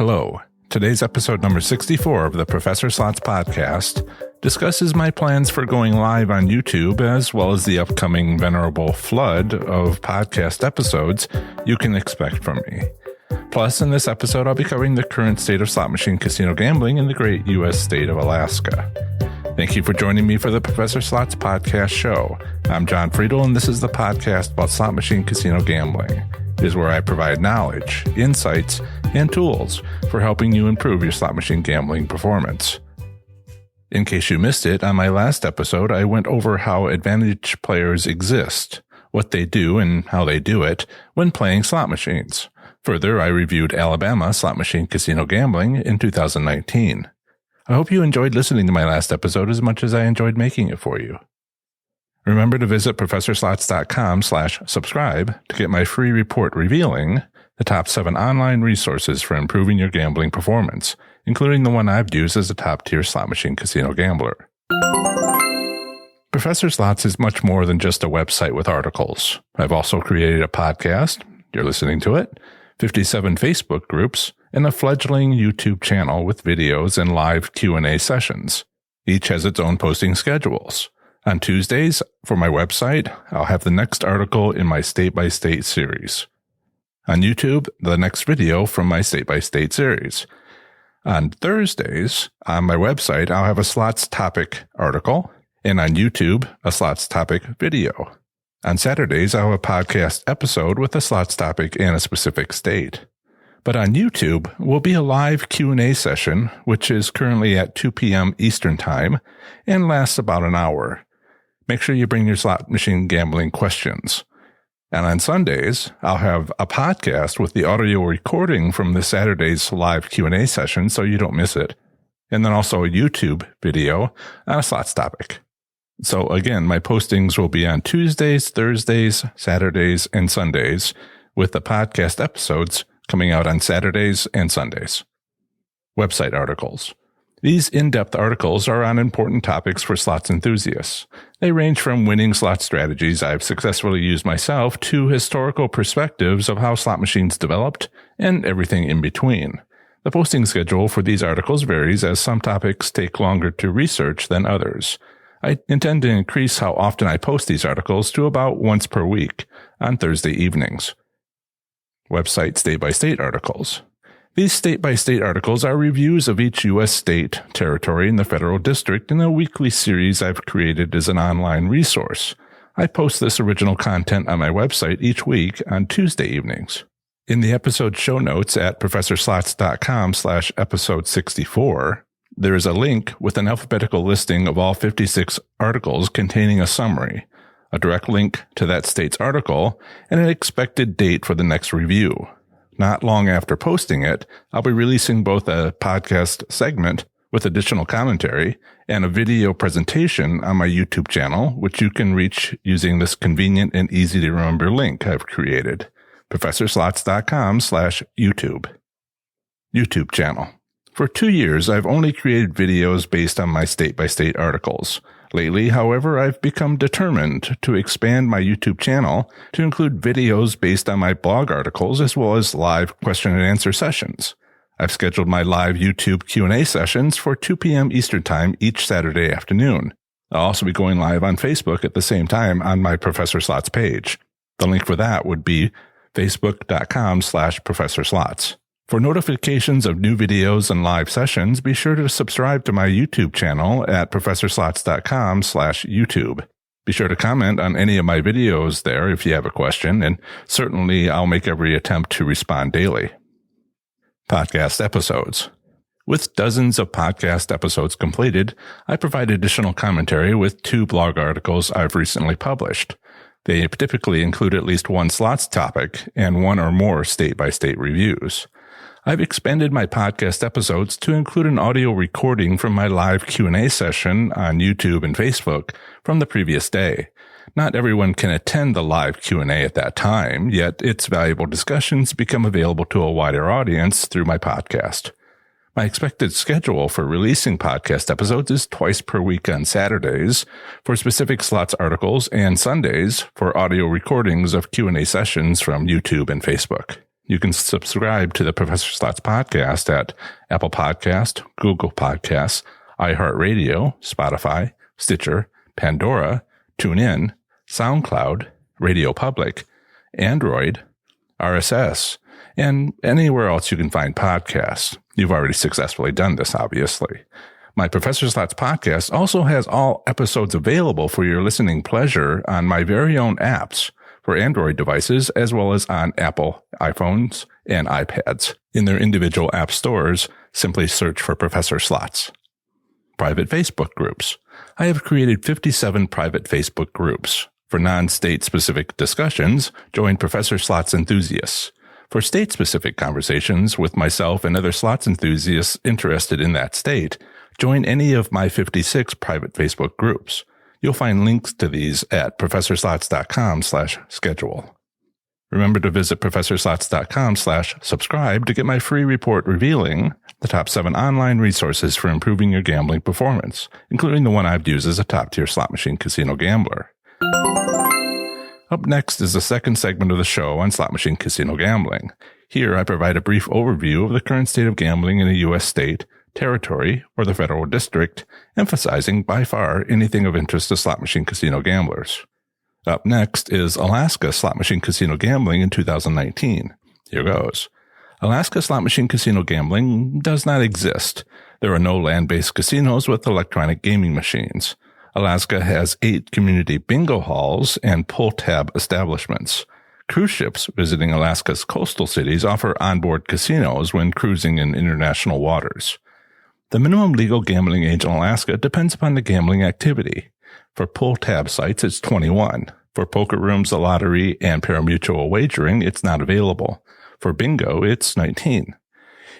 Hello. Today's episode number 64 of the Professor Slots podcast discusses my plans for going live on YouTube, as well as the upcoming venerable flood of podcast episodes you can expect from me. Plus, in this episode, I'll be covering the current state of slot machine casino gambling in the great U.S. state of Alaska. Thank you for joining me for the Professor Slots podcast show. I'm John Friedel, and this is the podcast about slot machine casino gambling. It is where I provide knowledge, insights, and tools for helping you improve your slot machine gambling performance. In case you missed it, on my last episode, I went over how advantage players exist, what they do and how they do it when playing slot machines. Further, I reviewed Alabama slot machine casino gambling in 2019. I hope you enjoyed listening to my last episode as much as I enjoyed making it for you. Remember to visit ProfessorSlots.com/subscribe to get my free report revealing the top 7 online resources for improving your gambling performance, including the one I've used as a top-tier slot machine casino gambler. Professor Slots is much more than just a website with articles. I've also created a podcast, you're listening to it, 57 Facebook groups, and a fledgling YouTube channel with videos and live Q&A sessions. Each has its own posting schedules. On Tuesdays, for my website, I'll have the next article in my state-by-state series. On YouTube, the next video from my state-by-state series. On Thursdays, on my website, I'll have a slots topic article, and on YouTube, a slots topic video. On Saturdays, I'll have a podcast episode with a slots topic and a specific state. But on YouTube will be a live Q&A session, which is currently at 2 p.m. Eastern Time and lasts about an hour. Make sure you bring your slot machine gambling questions. And on Sundays, I'll have a podcast with the audio recording from the Saturday's live Q&A session so you don't miss it. And then also a YouTube video on a slots topic. So again, my postings will be on Tuesdays, Thursdays, Saturdays, and Sundays, with the podcast episodes coming out on Saturdays and Sundays. Website articles. These in-depth articles are on important topics for slots enthusiasts. They range from winning slot strategies I've successfully used myself to historical perspectives of how slot machines developed and everything in between. The posting schedule for these articles varies as some topics take longer to research than others. I intend to increase how often I post these articles to about once per week on Thursday evenings. Website state-by-state articles. These state-by-state articles are reviews of each U.S. state, territory, and the federal district in a weekly series I've created as an online resource. I post this original content on my website each week on Tuesday evenings. In the episode show notes at ProfessorSlots.com/episode 64, there is a link with an alphabetical listing of all 56 articles containing a summary, a direct link to that state's article, and an expected date for the next review. Not long after posting it, I'll be releasing both a podcast segment with additional commentary and a video presentation on my YouTube channel, which you can reach using this convenient and easy to remember link I've created, ProfessorSlots.com/YouTube. YouTube channel. For 2 years, I've only created videos based on my state-by-state articles. Lately, however, I've become determined to expand my YouTube channel to include videos based on my blog articles as well as live question and answer sessions. I've scheduled my live YouTube Q&A sessions for 2 p.m. Eastern Time each Saturday afternoon. I'll also be going live on Facebook at the same time on my Professor Slots page. The link for that would be facebook.com/ProfessorSlots. For notifications of new videos and live sessions, be sure to subscribe to my YouTube channel at ProfessorSlots.com/YouTube. Be sure to comment on any of my videos there if you have a question, and certainly I'll make every attempt to respond daily. Podcast episodes. With dozens of podcast episodes completed, I provide additional commentary with 2 blog articles I've recently published. They typically include at least one slots topic and 1 or more state-by-state reviews. I've expanded my podcast episodes to include an audio recording from my live Q&A session on YouTube and Facebook from the previous day. Not everyone can attend the live Q&A at that time, yet its valuable discussions become available to a wider audience through my podcast. My expected schedule for releasing podcast episodes is twice per week on Saturdays for specific slots articles and Sundays for audio recordings of Q&A sessions from YouTube and Facebook. You can subscribe to the Professor Slots podcast at Apple Podcast, Google Podcasts, iHeartRadio, Spotify, Stitcher, Pandora, TuneIn, SoundCloud, Radio Public, Android, RSS, and anywhere else you can find podcasts. You've already successfully done this, obviously. My Professor Slots podcast also has all episodes available for your listening pleasure on my very own apps for Android devices, as well as on Apple iPhones and iPads. In their individual app stores, simply search for Professor Slots. Private Facebook groups. I have created 57 private Facebook groups. For non-state specific discussions, join Professor Slots enthusiasts. For state-specific conversations with myself and other slots enthusiasts interested in that state, join any of my 56 private Facebook groups. You'll find links to these at professorslots.com/schedule. Remember to visit professorslots.com/subscribe to get my free report revealing the top 7 online resources for improving your gambling performance, including the one I've used as a top-tier slot machine casino gambler. Up next is the second segment of the show on slot machine casino gambling. Here I provide a brief overview of the current state of gambling in a U.S. state, territory, or the federal district, emphasizing by far anything of interest to slot machine casino gamblers. Up next is Alaska slot machine casino gambling in 2019. Here goes. Alaska slot machine casino gambling does not exist. There are no land-based casinos with electronic gaming machines. Alaska has 8 community bingo halls and pull-tab establishments. Cruise ships visiting Alaska's coastal cities offer onboard casinos when cruising in international waters. The minimum legal gambling age in Alaska depends upon the gambling activity. For pull-tab sites, it's 21. For poker rooms, the lottery, and pari-mutuel wagering, it's not available. For bingo, it's 19.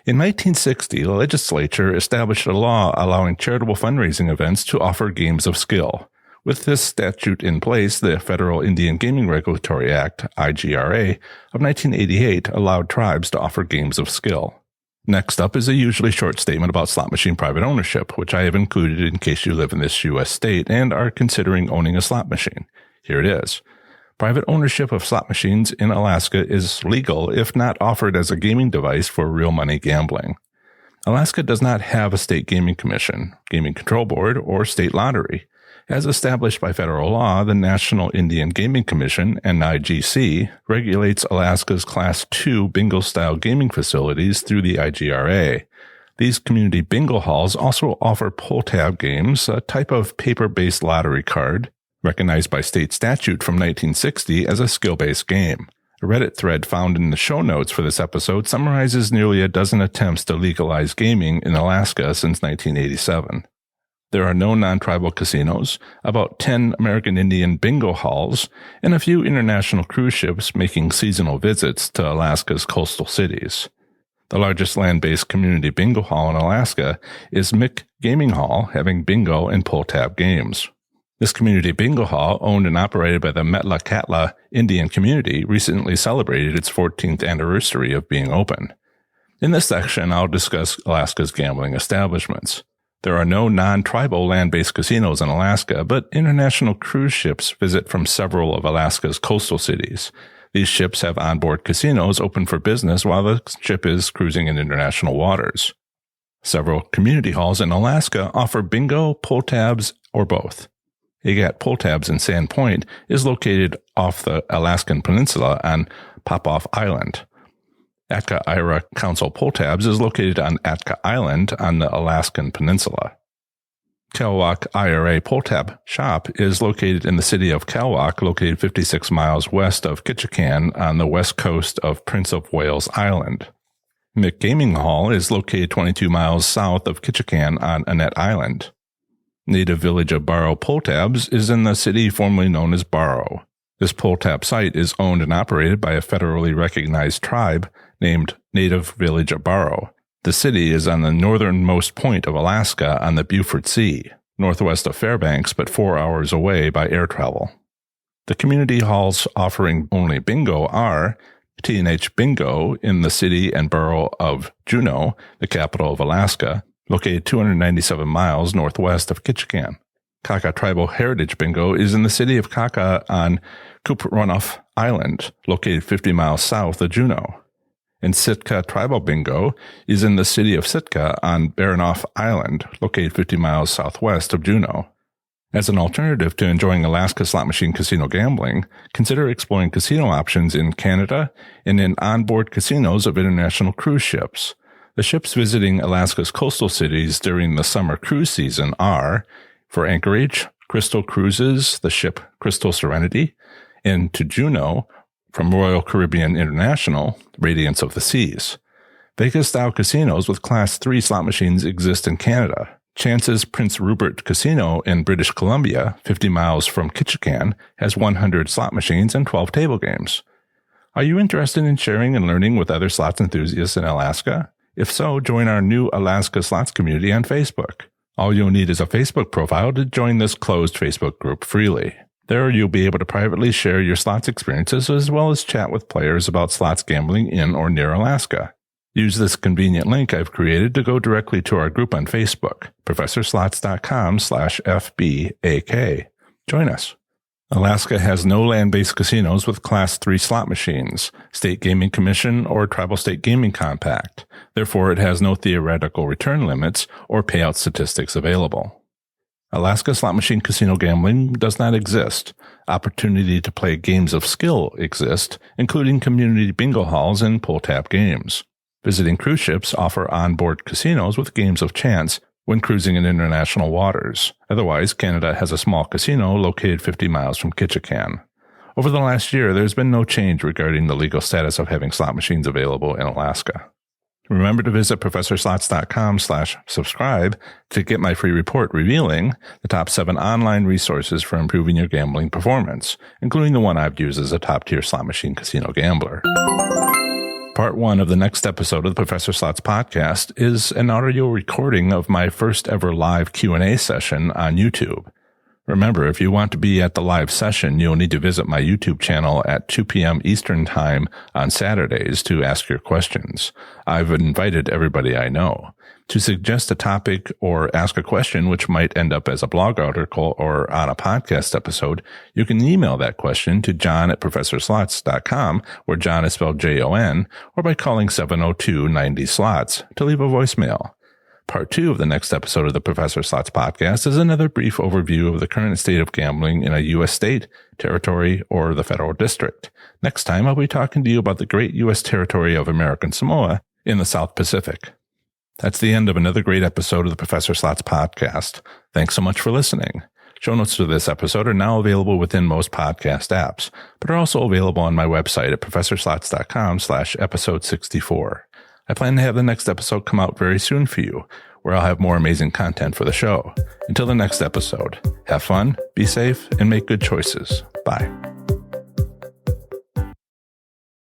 In 1960, the legislature established a law allowing charitable fundraising events to offer games of skill. With this statute in place, the Federal Indian Gaming Regulatory Act, IGRA, of 1988 allowed tribes to offer games of skill. Next up is a usually short statement about slot machine private ownership, which I have included in case you live in this U.S. state and are considering owning a slot machine. Here it is. Private ownership of slot machines in Alaska is legal if not offered as a gaming device for real money gambling. Alaska does not have a state gaming commission, gaming control board, or state lottery. As established by federal law, the National Indian Gaming Commission, NIGC, regulates Alaska's Class II bingo-style gaming facilities through the IGRA. These community bingo halls also offer pull-tab games, a type of paper-based lottery card, recognized by state statute from 1960 as a skill-based game. A Reddit thread found in the show notes for this episode summarizes nearly a dozen attempts to legalize gaming in Alaska since 1987. There are no non-tribal casinos, about 10 American Indian bingo halls, and a few international cruise ships making seasonal visits to Alaska's coastal cities. The largest land-based community bingo hall in Alaska is Mick Gaming Hall, having bingo and pull-tab games. This community bingo hall, owned and operated by the Metlakatla Indian community, recently celebrated its 14th anniversary of being open. In this section, I'll discuss Alaska's gambling establishments. There are no non-tribal land-based casinos in Alaska, but international cruise ships visit from several of Alaska's coastal cities. These ships have onboard casinos open for business while the ship is cruising in international waters. Several community halls in Alaska offer bingo, pull-tabs, or both. Agat Pull-Tabs in Sand Point is located off the Alaskan Peninsula on Popoff Island. Atka-Ira Council Pull-Tabs is located on Atka Island on the Alaskan Peninsula. Kalwak IRA Pull-Tab Shop is located in the city of Kalwak, located 56 miles west of Ketchikan on the west coast of Prince of Wales Island. Mick Gaming Hall is located 22 miles south of Ketchikan on Annette Island. Native village of Barrow Pull-Tabs is in the city formerly known as Barrow. This pull-tab site is owned and operated by a federally recognized tribe named Native Village of Barrow. The city is on the northernmost point of Alaska on the Beaufort Sea, northwest of Fairbanks, but 4 hours away by air travel. The community halls offering only bingo are T&H Bingo in the city and borough of Juneau, the capital of Alaska, located 297 miles northwest of Ketchikan. Kaka Tribal Heritage Bingo is in the city of Kaka on Kupreanof Island, located 50 miles south of Juneau. and Sitka Tribal Bingo is in the city of Sitka on Baranof Island, located 50 miles southwest of Juneau. As an alternative to enjoying Alaska slot machine casino gambling, consider exploring casino options in Canada and in onboard casinos of international cruise ships. The ships visiting Alaska's coastal cities during the summer cruise season are, for Anchorage, Crystal Cruises, the ship Crystal Serenity, and to Juneau, from Royal Caribbean International, Radiance of the Seas. Vegas-style casinos with Class 3 slot machines exist in Canada. Chance's Prince Rupert Casino in British Columbia, 50 miles from Ketchikan, has 100 slot machines and 12 table games. Are you interested in sharing and learning with other slots enthusiasts in Alaska? If so, join our new Alaska Slots community on Facebook. All you'll need is a Facebook profile to join this closed Facebook group freely. There you'll be able to privately share your slots experiences as well as chat with players about slots gambling in or near Alaska. Use this convenient link I've created to go directly to our group on Facebook, professorslots.com/FBAK. Join us. Alaska has no land-based casinos with Class 3 slot machines, State Gaming Commission, or Tribal State Gaming Compact. Therefore, it has no theoretical return limits or payout statistics available. Alaska slot machine casino gambling does not exist. Opportunity to play games of skill exist, including community bingo halls and pull-tab games. Visiting cruise ships offer onboard casinos with games of chance when cruising in international waters. Otherwise, Canada has a small casino located 50 miles from Ketchikan. Over the last year, there's been no change regarding the legal status of having slot machines available in Alaska. Remember to visit professorslots.com/subscribe to get my free report revealing the top 7 online resources for improving your gambling performance, including the one I've used as a top-tier slot machine casino gambler. Part 1 of the next episode of the Professor Slots podcast is an audio recording of my first ever live Q&A session on YouTube. Remember, if you want to be at the live session, you'll need to visit my YouTube channel at 2 p.m. Eastern Time on Saturdays to ask your questions. I've invited everybody I know. To suggest a topic or ask a question which might end up as a blog article or on a podcast episode, you can email that question to john@professorslots.com, where John is spelled Jon, or by calling 702-90-SLOTS to leave a voicemail. Part 2 of the next episode of the Professor Slots podcast is another brief overview of the current state of gambling in a U.S. state, territory, or the federal district. Next time, I'll be talking to you about the great U.S. territory of American Samoa in the South Pacific. That's the end of another great episode of the Professor Slots podcast. Thanks so much for listening. Show notes to this episode are now available within most podcast apps, but are also available on my website at professorslots.com/episode 64. I plan to have the next episode come out very soon for you, where I'll have more amazing content for the show. Until the next episode, have fun, be safe, and make good choices. Bye.